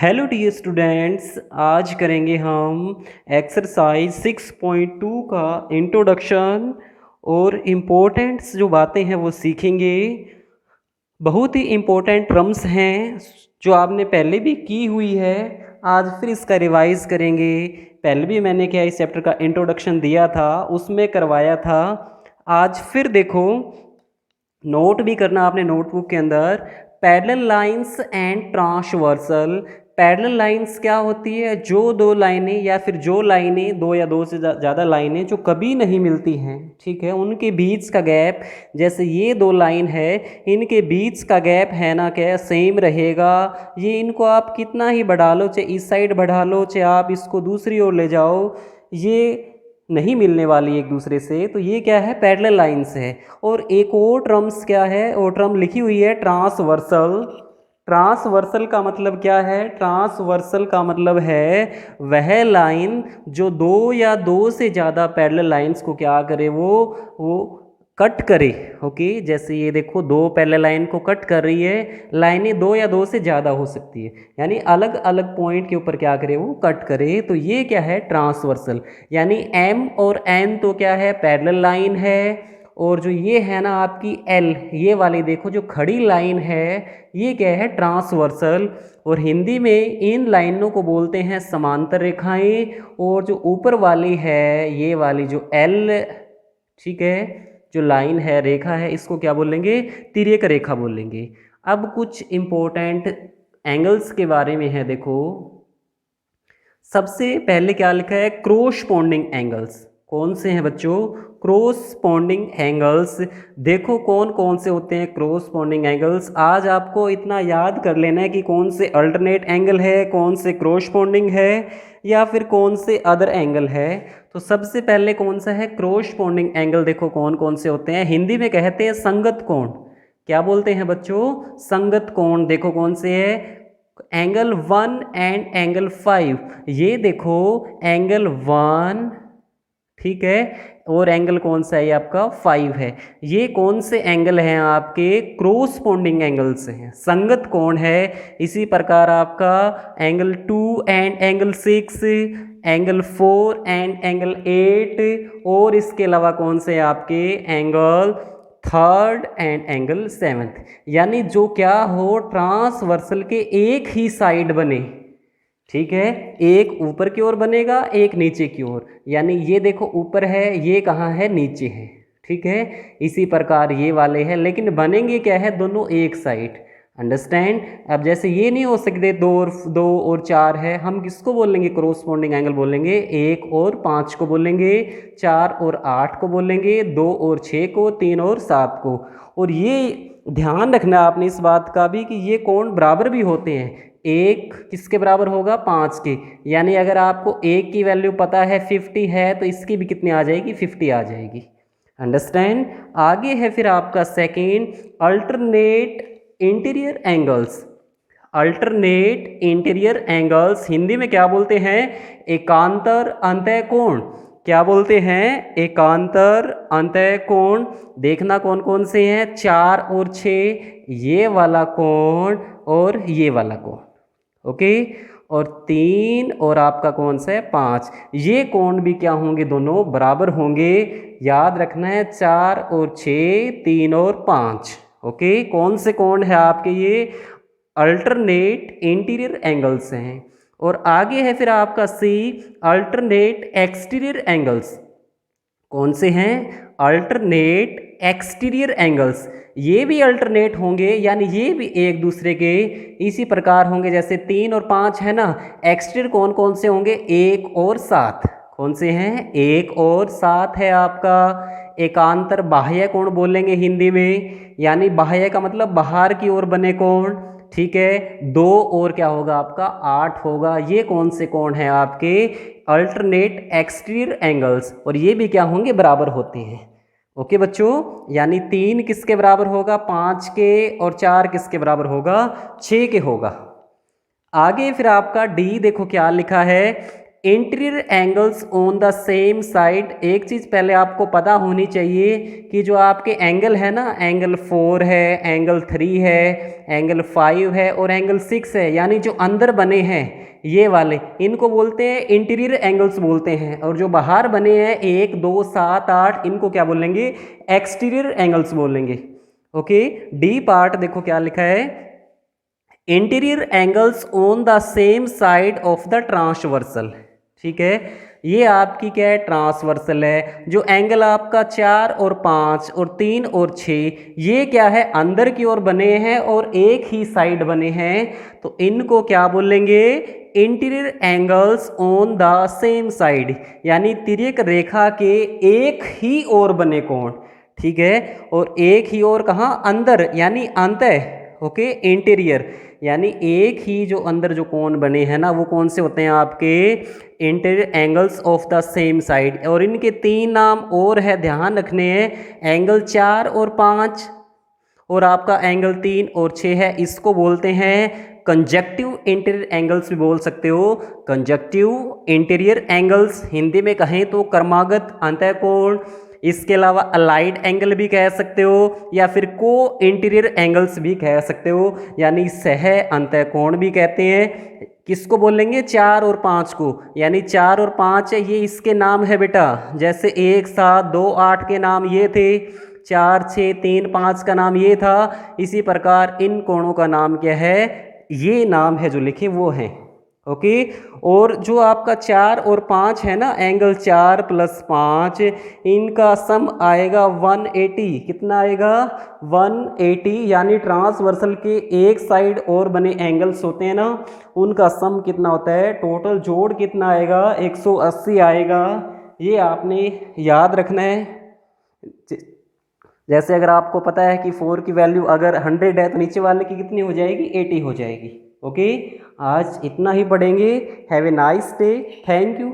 Hello dear students, आज करेंगे हम एक्सरसाइज 6.2 का इंट्रोडक्शन और इम्पोर्टेंट्स जो बातें हैं वो सीखेंगे। बहुत ही इम्पोर्टेंट टर्म्स हैं जो आपने पहले भी की हुई है, आज फिर इसका रिवाइज करेंगे। पहले भी मैंने क्या इस चैप्टर का इंट्रोडक्शन दिया था, उसमें करवाया था। आज फिर देखो, नोट भी करना आपने नोटबुक के अंदर। Parallel lines and transversal. Parallel lines क्या होती है? जो दो लाइनें या फिर जो लाइनें दो या दो से ज़्यादा लाइनें जो कभी नहीं मिलती हैं, ठीक है, उनके बीच का गैप, जैसे ये दो लाइन है, इनके बीच का गैप है ना क्या सेम रहेगा। ये इनको आप कितना ही बढ़ा लो, चाहे इस साइड बढ़ा लो, चाहे आप इसको दूसरी ओर ले जाओ, ये नहीं मिलने वाली एक दूसरे से। तो ये क्या है? पैरेलल लाइंस है। और एक और टर्म्स क्या है? वो टर्म लिखी हुई है ट्रांसवर्सल। ट्रांसवर्सल का मतलब क्या है? ट्रांसवर्सल का मतलब है वह लाइन जो दो या दो से ज़्यादा पैरेलल लाइंस को क्या करे, वो कट करे। ओके, जैसे ये देखो, दो पैरेलल लाइन को कट कर रही है। लाइनें दो या दो से ज़्यादा हो सकती है, यानी अलग अलग पॉइंट के ऊपर क्या करे, वो कट करे। तो ये क्या है? ट्रांसवर्सल। यानी एम और एन तो क्या है? पैरेलल लाइन है। और जो ये है ना आपकी एल, ये वाली देखो जो खड़ी लाइन है, ये क्या है? ट्रांसवर्सल। और हिंदी में इन लाइनों को बोलते हैं समांतर रेखाएं। और जो ऊपर वाली है, ये वाली जो एल, ठीक है, जो लाइन है, रेखा है, इसको क्या बोलेंगे? तिर्यक रेखा बोलेंगे। अब कुछ इंपॉर्टेंट एंगल्स के बारे में है। देखो, सबसे पहले क्या लिखा है? Corresponding angles. कौन से हैं बच्चों? Corresponding angles. देखो कौन कौन से होते हैं क्रॉसपोंडिंग एंगल्स। आज आपको इतना याद कर लेना है कि कौन से अल्टरनेट एंगल है, कौन से क्रॉसपोंडिंग है, या फिर कौन से अदर एंगल है। तो सबसे पहले कौन सा है? Corresponding angle. देखो कौन कौन से होते हैं। हिंदी में कहते हैं संगत कोण। क्या बोलते हैं बच्चों? संगत कोण। देखो कौन से है? Angle 1 and angle 5। ये देखो एंगल 1, ठीक है, और एंगल कौन सा है? ये आपका 5 है। ये कौन से एंगल हैं? आपके क्रॉसपोंडिंग एंगल्स हैं, संगत कोण है। इसी प्रकार आपका angle 2 and angle 6, angle 4 and angle 8, और इसके अलावा कौन से आपके? Angle 3 and angle 7। यानी जो क्या हो, ट्रांसवर्सल के एक ही साइड बने, ठीक है, एक ऊपर की ओर बनेगा, एक नीचे की ओर। यानी ये देखो ऊपर है, ये कहाँ है? नीचे है, ठीक है। इसी प्रकार ये वाले हैं, लेकिन बनेंगे क्या है? दोनों एक साइड। अंडरस्टैंड? अब जैसे ये नहीं हो सकते, दो और चार है, हम किसको बोलेंगे? क्रॉसपोंडिंग एंगल बोलेंगे। 1 और 5 को बोलेंगे, 4 और 8 को बोलेंगे, 2 और 6 को, 3 और 7 को। और ये ध्यान रखना आपने इस बात का भी कि ये कोण बराबर भी होते हैं। एक किसके बराबर होगा? 5 के। यानी अगर आपको एक की वैल्यू पता है 50 है, तो इसकी भी कितनी आ जाएगी? 50 आ जाएगी। अंडरस्टैंड? आगे है फिर आपका second, alternate interior angles. Alternate interior angles Hindi में क्या बोलते हैं? एकांतर अंतः कोण। क्या बोलते हैं? एकांतर अंतः कोण। देखना कौन कौन से हैं? 4 और 6, ये वाला कोण और ये वाला कोण, ओके। और 3 और आपका कौन सा है? 5। ये कोण भी क्या होंगे? दोनों बराबर होंगे। याद रखना है, 4 और 6, 3 और 5, ओके। कौन से कोण है आपके? ये अल्टरनेट इंटीरियर एंगल्स हैं। और आगे है फिर आपका सी, अल्टरनेट एक्सटीरियर एंगल्स। कौन से हैं? Alternate exterior angles. ये भी अल्टरनेट होंगे, यानी ये भी एक दूसरे के इसी प्रकार होंगे, जैसे 3 और 5 है ना। एक्सटीरियर कौन कौन से होंगे? 1 और 7। कौन से हैं? 1 और 7 है आपका। एकांतर बाह्य कोण बोलेंगे हिंदी में, यानी बाह्य का मतलब बाहर की ओर बने कोण, ठीक है। 2 और क्या होगा आपका? 8 होगा। ये कौन से कोण हैं आपके? Alternate exterior angles. और ये भी क्या होंगे? बराबर होते हैं, ओके बच्चों। यानी 3 किसके बराबर होगा? 5 के। और 4 किसके बराबर होगा? 6 के होगा। आगे फिर आपका डी, देखो क्या लिखा है? Interior angles on the same side. एक चीज़ पहले आपको पता होनी चाहिए कि जो आपके एंगल है ना, एंगल 4 है, एंगल 3 है, एंगल 5 है और एंगल 6 है, यानी जो अंदर बने हैं ये वाले, इनको बोलते हैं इंटीरियर एंगल्स बोलते हैं। और जो बाहर बने हैं 1 2 7 8, इनको क्या बोलेंगे, एक्सटीरियर एंगल्स बोलेंगे। ओके, डी पार्ट देखो क्या लिखा है, interior angles on the same side of the transversal. ठीक है, ये आपकी क्या है, ट्रांसवर्सल है। जो एंगल आपका 4 और 5 और 3 और 6, ये क्या है, अंदर की ओर बने हैं और एक ही साइड बने हैं, तो इनको क्या बोलेंगे, interior angles on the same side, यानी तिर्यक रेखा के एक ही ओर बने कोण। ठीक है, और एक ही ओर कहाँ, अंदर यानी अंतः। ओके, इंटीरियर यानी एक ही जो अंदर जो कोण बने हैं ना, वो कौन से होते हैं आपके, interior angles of the same side. और इनके 3 नाम और है, ध्यान रखने हैं, एंगल 4 और 5 और आपका एंगल 3 और 6 है, इसको बोलते हैं कंजक्टिव इंटीरियर एंगल्स भी बोल सकते हो। कंजक्टिव इंटीरियर एंगल्स हिंदी में कहें तो क्रमागत अंतःकोण, इसके अलावा अलाइड एंगल भी कह सकते हो, या फिर को इंटीरियर एंगल्स भी कह सकते हो, यानी सह अंतःकोण भी कहते हैं। किसको बोलेंगे, 4 और 5 को, यानी 4 और 5 है, ये इसके नाम है बेटा। जैसे 1 7 2 8 के नाम ये थे, 4 6 3 5 का नाम ये था। इसी प्रकार इन कोणों का नाम क्या है, ये नाम है जो लिखे वो हैं। ओके, और जो आपका 4 और 5 है ना, एंगल 4 + 5, इनका सम आएगा 180। कितना आएगा, 180, यानी ट्रांसवर्सल के एक साइड और बने एंगल्स होते हैं ना, उनका सम कितना होता है, टोटल जोड़ कितना आएगा, 180 आएगा। ये आपने याद रखना है। जैसे अगर आपको पता है कि 4 की वैल्यू अगर 100 है तो नीचे वाले की कितनी हो जाएगी, 80 हो जाएगी। ओके, आज इतना ही पढ़ेंगे। Have a nice day, thank you.